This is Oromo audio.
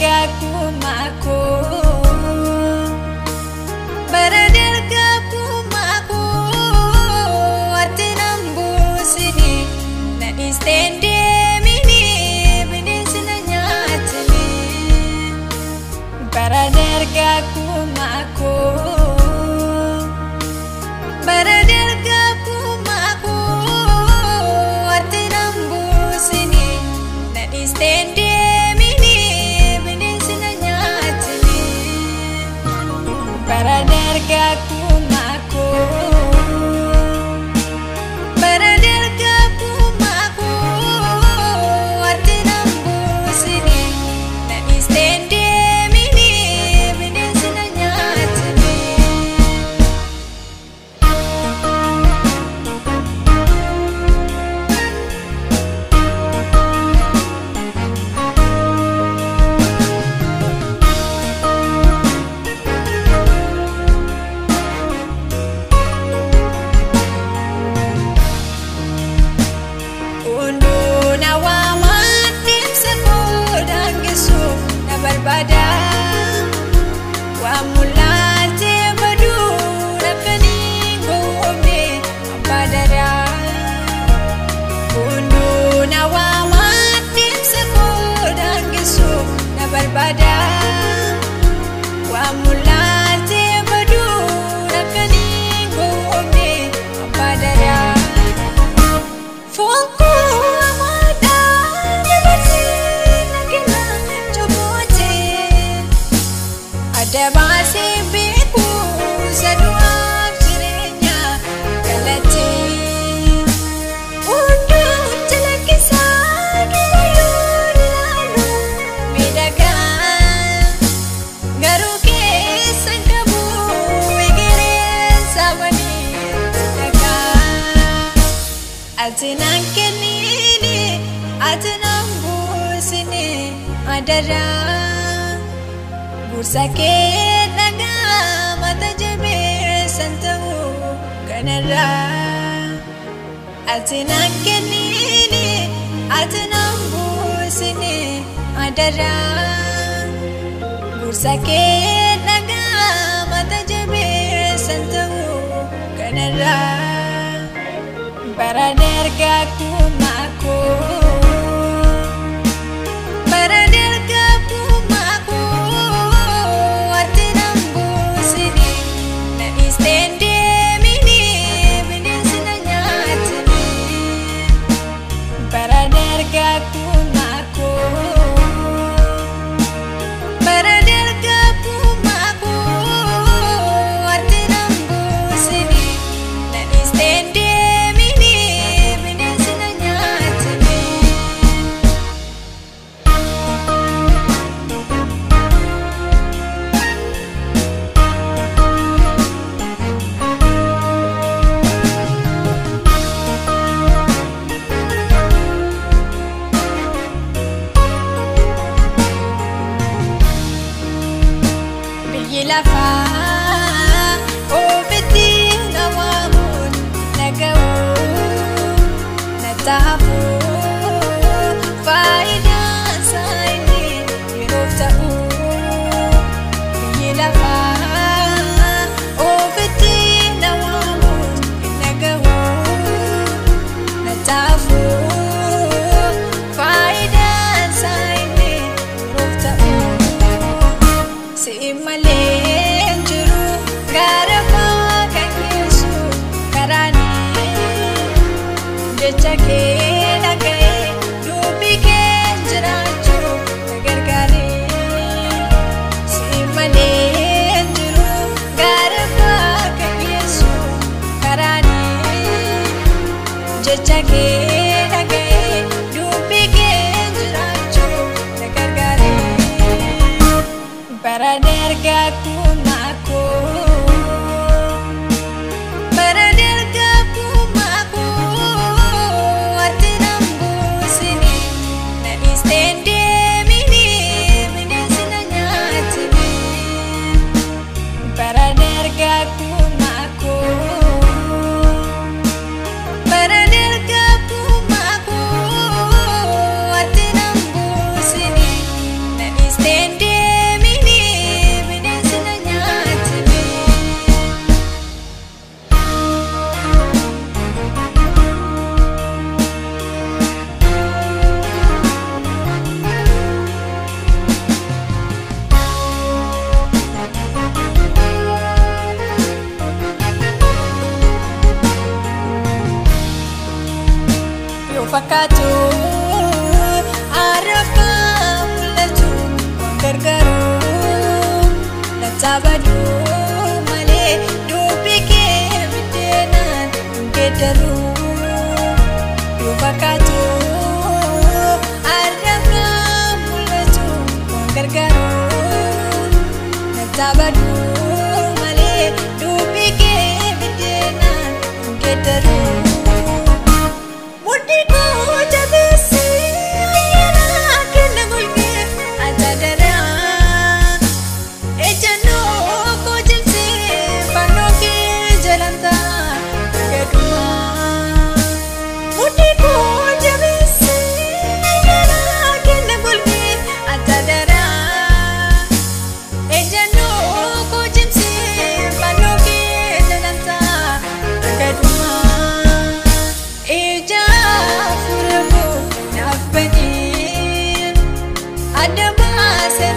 dargaku maku, baradargaku maku, ati nambus ini, na istende mini, bini sinanyatini, baradargaku maku, baradargaku maku, ati nambus ini, na istende. Baradargaku maku, baradargaku maku, ati nambus ini, na istende mini, bini sinanyatini. Berbada wa mulate badu rakani gombe badara kundu nawa matim sekodang gesu na berbada wa mulate badu rakani gombe badara fonko ada masih beku seduap jirenya kalati untuk jalan kisah dilayur lalu bedakan garuke sangkabu wigirin sabani bedakan ajenang kenini ajenang busini adara sakit naga mata jabe santamu kanara atinang kenini atinang busini adara sakit naga mata jabe santamu kanara baradargaku maku baradargaku maku, baradargaku maku, ati nambus ini, na istende mini, bini sinanyatini. Lafa o beti nawamun nagawu natabu faida saini yurotau lafa o beti nawamun nagawu natabu faida saini yurotau si male Jake nagai dubi ke jerachu gargare si mane juru garba ke yesu karani jake nagai dubi ke jerachu gargare baradargaku maku baradargaku maku, baradargaku maku, ati nambus ini, na istende. fakkaatu arraba mul'atu gargaaru nataabadu malee dubbii kee biddeenaan geeddaru fakkaatu arraba mul'atu gargaaru nataabadu malee dubbii kee biddeenaan geeddaru. Ada bahasa